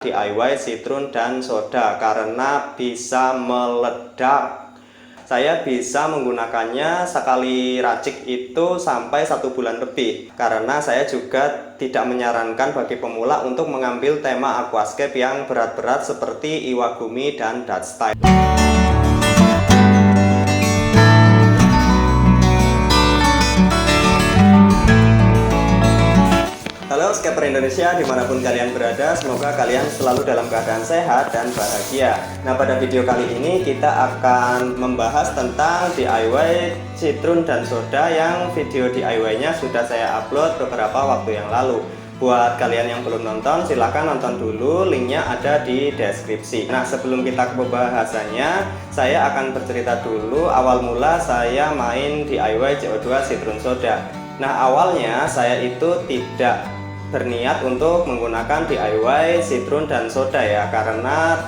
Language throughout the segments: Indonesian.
DIY Citron dan soda karena bisa meledak. Saya bisa menggunakannya sekali racik itu sampai 1 bulan lebih, karena saya juga tidak menyarankan bagi pemula untuk mengambil tema aquascape yang berat-berat seperti Iwagumi dan Dutch Style. Halo Scaper Indonesia, dimanapun kalian berada, semoga kalian selalu dalam keadaan sehat dan bahagia. Nah, pada video kali ini kita akan membahas tentang DIY Citron dan soda yang video DIY-nya sudah saya upload beberapa waktu yang lalu. Buat kalian yang belum nonton, silahkan nonton dulu, linknya ada di deskripsi. Nah, sebelum kita ke pembahasannya, saya akan bercerita dulu awal mula saya main DIY CO2 Citron soda. Nah, awalnya saya itu tidak berniat untuk menggunakan DIY Citron dan soda ya, karena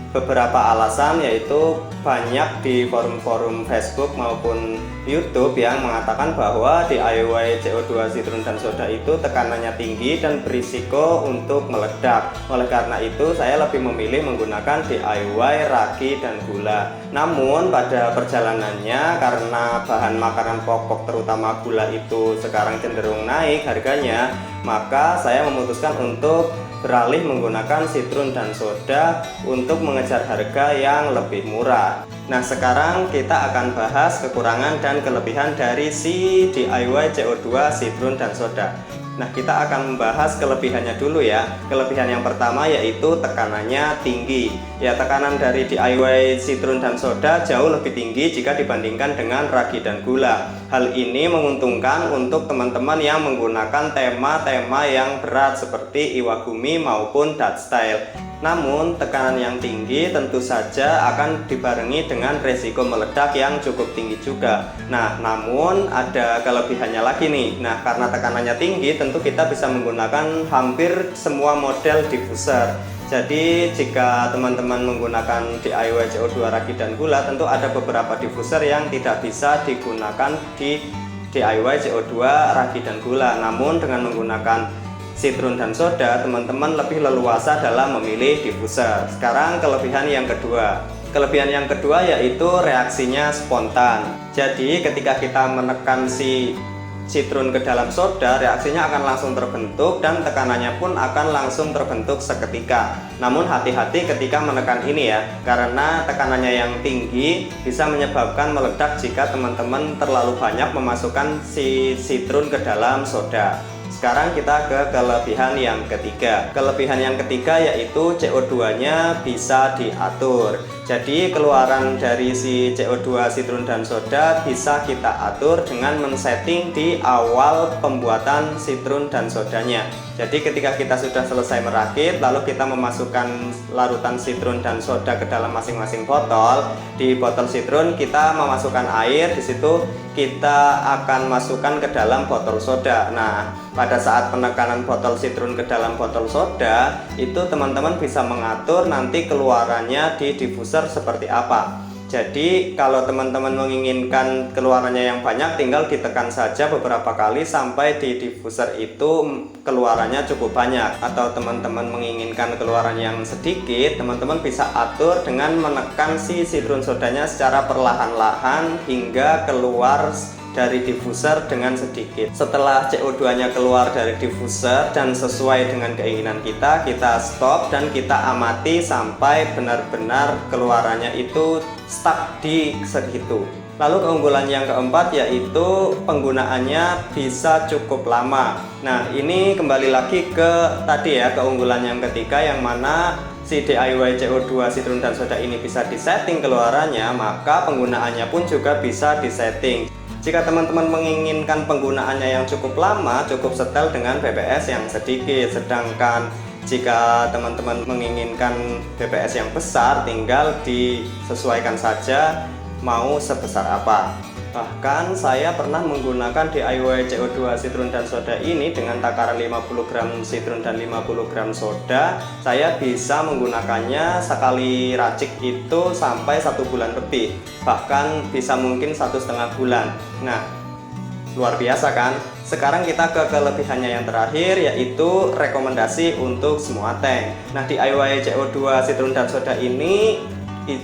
beberapa alasan, yaitu banyak di forum-forum Facebook maupun YouTube yang mengatakan bahwa DIY CO2 Citron dan soda itu tekanannya tinggi dan berisiko untuk meledak. Oleh karena itu saya lebih memilih menggunakan DIY ragi dan gula. Namun pada perjalanannya, karena bahan makanan pokok terutama gula itu sekarang cenderung naik harganya, maka saya memutuskan untuk beralih menggunakan Citron dan soda untuk mengejar harga yang lebih murah. Nah, sekarang kita akan bahas kekurangan dan kelebihan dari si DIY CO2 Citron dan soda. Nah, kita akan membahas kelebihannya dulu ya. Kelebihan yang pertama yaitu tekanannya tinggi. Ya, tekanan dari DIY Citron dan soda jauh lebih tinggi jika dibandingkan dengan ragi dan gula. Hal ini menguntungkan untuk teman-teman yang menggunakan tema-tema yang berat seperti Iwagumi maupun Dutch Style. Namun, tekanan yang tinggi tentu saja akan dibarengi dengan resiko meledak yang cukup tinggi juga. Nah, namun ada kelebihannya lagi nih. Nah, karena tekanannya tinggi, tentu kita bisa menggunakan hampir semua model diffuser. Jadi, jika teman-teman menggunakan DIY CO2 ragi dan gula, tentu ada beberapa diffuser yang tidak bisa digunakan di DIY CO2 ragi dan gula. Namun, dengan menggunakan Citron dan soda, teman-teman lebih leluasa dalam memilih diffuser. Sekarang kelebihan yang kedua. Kelebihan yang kedua yaitu reaksinya spontan. Jadi ketika kita menekan si citron ke dalam soda, reaksinya akan langsung terbentuk dan tekanannya pun akan langsung terbentuk seketika. Namun hati-hati ketika menekan ini ya, karena tekanannya yang tinggi bisa menyebabkan meledak jika teman-teman terlalu banyak memasukkan si citron ke dalam soda. Sekarang kita ke kelebihan yang ketiga. Kelebihan yang ketiga yaitu CO2-nya bisa diatur. Jadi keluaran dari si CO2 Citron dan soda bisa kita atur dengan men-setting di awal pembuatan citron dan sodanya. Jadi ketika kita sudah selesai merakit, lalu kita memasukkan larutan citron dan soda ke dalam masing-masing botol. Di botol citron kita memasukkan air, di situ kita akan masukkan ke dalam botol soda. Nah, pada saat penekanan botol citron ke dalam botol soda, itu teman-teman bisa mengatur nanti keluarannya di diffuser seperti apa. Jadi kalau teman-teman menginginkan keluarannya yang banyak, tinggal ditekan saja beberapa kali sampai di diffuser itu keluarannya cukup banyak. Atau teman-teman menginginkan keluaran yang sedikit, teman-teman bisa atur dengan menekan si citron sodanya secara perlahan-lahan hingga keluar dari diffuser dengan sedikit. Setelah CO2-nya keluar dari diffuser dan sesuai dengan keinginan kita, kita stop dan kita amati sampai benar-benar keluarannya itu stuck di segitu. Lalu keunggulan yang keempat yaitu penggunaannya bisa cukup lama. Nah, ini kembali lagi ke tadi ya, keunggulan yang ketiga, yang mana si DIY CO2 Citron dan soda ini bisa disetting keluarannya, maka penggunaannya pun juga bisa disetting. Jika teman-teman menginginkan penggunaannya yang cukup lama, cukup setel dengan BBS yang sedikit. Sedangkan jika teman-teman menginginkan BBS yang besar, tinggal disesuaikan saja mau sebesar apa. Bahkan saya pernah menggunakan DIY CO2 Citron dan soda ini dengan takaran 50 gram citron dan 50 gram soda. Saya bisa menggunakannya sekali racik itu sampai 1 bulan lebih, bahkan bisa mungkin 1,5 bulan. Nah, luar biasa kan? Sekarang kita ke kelebihannya yang terakhir, yaitu rekomendasi untuk semua tank. Nah, DIY CO2 Citron dan Soda ini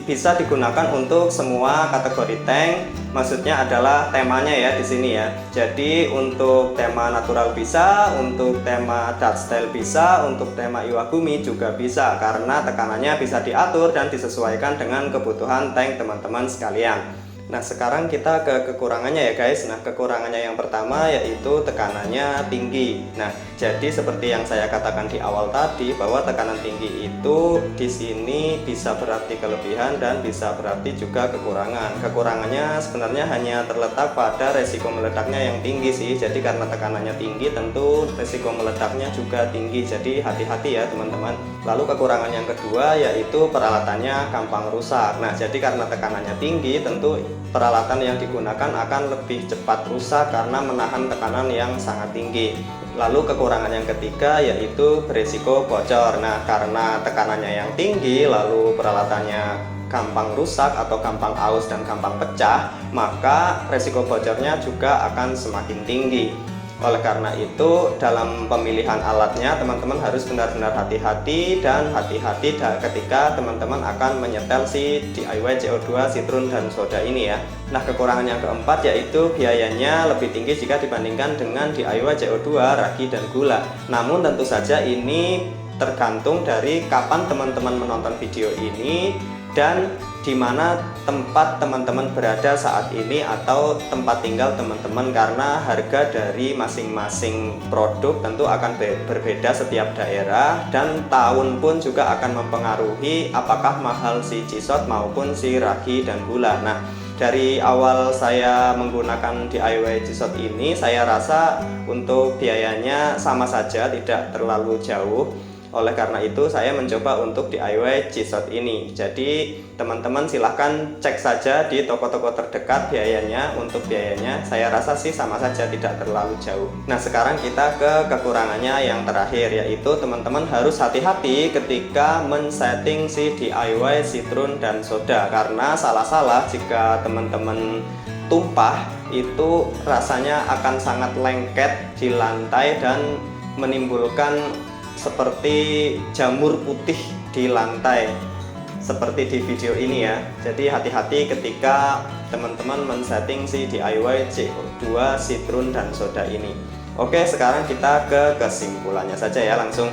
bisa digunakan untuk semua kategori tank. Maksudnya adalah temanya ya di sini ya. Jadi untuk tema natural bisa, untuk tema Dutch style bisa, untuk tema Iwagumi juga bisa, karena tekanannya bisa diatur dan disesuaikan dengan kebutuhan tank teman-teman sekalian. Nah, sekarang kita ke kekurangannya ya guys. Nah, kekurangannya yang pertama yaitu tekanannya tinggi. Nah, jadi seperti yang saya katakan di awal tadi, bahwa tekanan tinggi itu di sini bisa berarti kelebihan dan bisa berarti juga kekurangan. Kekurangannya sebenarnya hanya terletak pada resiko meledaknya yang tinggi sih. Jadi karena tekanannya tinggi, tentu resiko meledaknya juga tinggi. Jadi hati-hati ya teman-teman. Lalu kekurangan yang kedua yaitu peralatannya gampang rusak. Nah, jadi karena tekanannya tinggi, tentu peralatan yang digunakan akan lebih cepat rusak karena menahan tekanan yang sangat tinggi. Lalu kekurangan yang ketiga yaitu berisiko bocor. Nah, karena tekanannya yang tinggi, lalu peralatannya gampang rusak atau gampang aus dan gampang pecah, maka resiko bocornya juga akan semakin tinggi. Oleh karena itu, dalam pemilihan alatnya teman-teman harus benar-benar hati-hati, dan hati-hati ketika teman-teman akan menyetel si DIY CO2 Citron dan Soda ini ya. Nah, kekurangan yang keempat yaitu biayanya lebih tinggi jika dibandingkan dengan DIY CO2 ragi dan gula. Namun tentu saja ini tergantung dari kapan teman-teman menonton video ini dan di mana tempat teman-teman berada saat ini atau tempat tinggal teman-teman, karena harga dari masing-masing produk tentu akan berbeda setiap daerah, dan tahun pun juga akan mempengaruhi apakah mahal si G-Shot maupun si ragi dan gula. Nah, dari awal saya menggunakan DIY G-Shot ini, saya rasa untuk biayanya sama saja, tidak terlalu jauh. Oleh karena itu saya mencoba untuk DIY G-Shot ini. Jadi teman-teman silahkan cek saja di toko-toko terdekat biayanya. Untuk biayanya saya rasa sih sama saja, tidak terlalu jauh. Nah, sekarang kita ke kekurangannya yang terakhir, yaitu teman-teman harus hati-hati ketika men-setting si DIY Citron dan Soda, karena salah-salah jika teman-teman tumpah itu rasanya akan sangat lengket di lantai dan menimbulkan seperti jamur putih di lantai seperti di video ini ya. Jadi hati-hati ketika teman-teman men-setting si DIY CO2 Citron dan Soda ini. Oke, sekarang kita ke kesimpulannya saja ya langsung.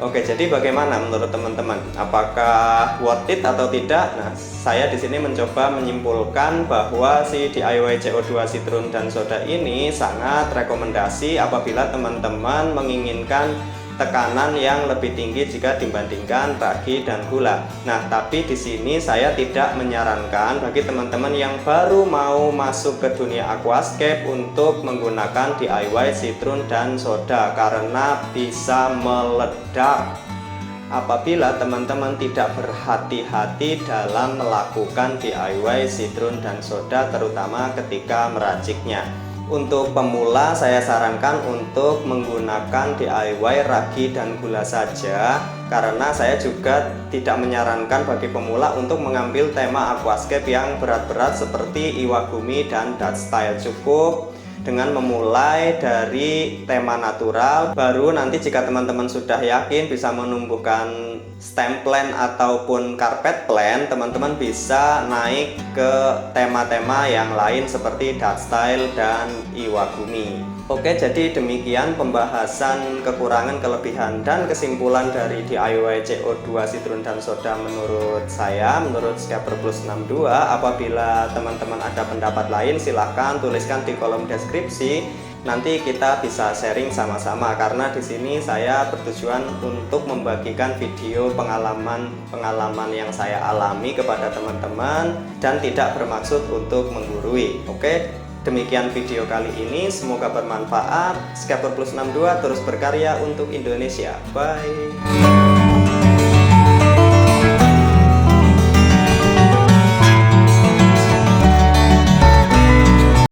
Oke, jadi bagaimana menurut teman-teman? Apakah worth it atau tidak? Nah, saya di sini mencoba menyimpulkan bahwa si DIY CO2 Citron dan Soda ini sangat rekomendasi apabila teman-teman menginginkan tekanan yang lebih tinggi jika dibandingkan ragi dan gula. Nah, tapi di sini saya tidak menyarankan bagi teman-teman yang baru mau masuk ke dunia aquascape untuk menggunakan DIY Citron dan Soda, karena bisa meledak apabila teman-teman tidak berhati-hati dalam melakukan DIY Citron dan Soda, terutama ketika meraciknya. Untuk pemula saya sarankan untuk menggunakan DIY ragi dan gula saja, karena saya juga tidak menyarankan bagi pemula untuk mengambil tema aquascape yang berat-berat seperti Iwagumi dan Dutch style. Cukup dengan memulai dari tema natural, baru nanti jika teman-teman sudah yakin bisa menumbuhkan stem plant ataupun carpet plant, teman-teman bisa naik ke tema-tema yang lain seperti Dutch style dan Iwagumi. Oke, jadi demikian pembahasan kekurangan, kelebihan, dan kesimpulan dari DIY CO2 Citron dan Soda menurut saya, menurut Scapper Plus 62. Apabila teman-teman ada pendapat lain, silahkan tuliskan di kolom deskripsi. Nanti kita bisa sharing sama-sama, karena di sini saya bertujuan untuk membagikan video pengalaman yang saya alami kepada teman-teman dan tidak bermaksud untuk menggurui. Oke, demikian video kali ini, semoga bermanfaat. Scapper Plus 62 terus berkarya untuk Indonesia. Bye.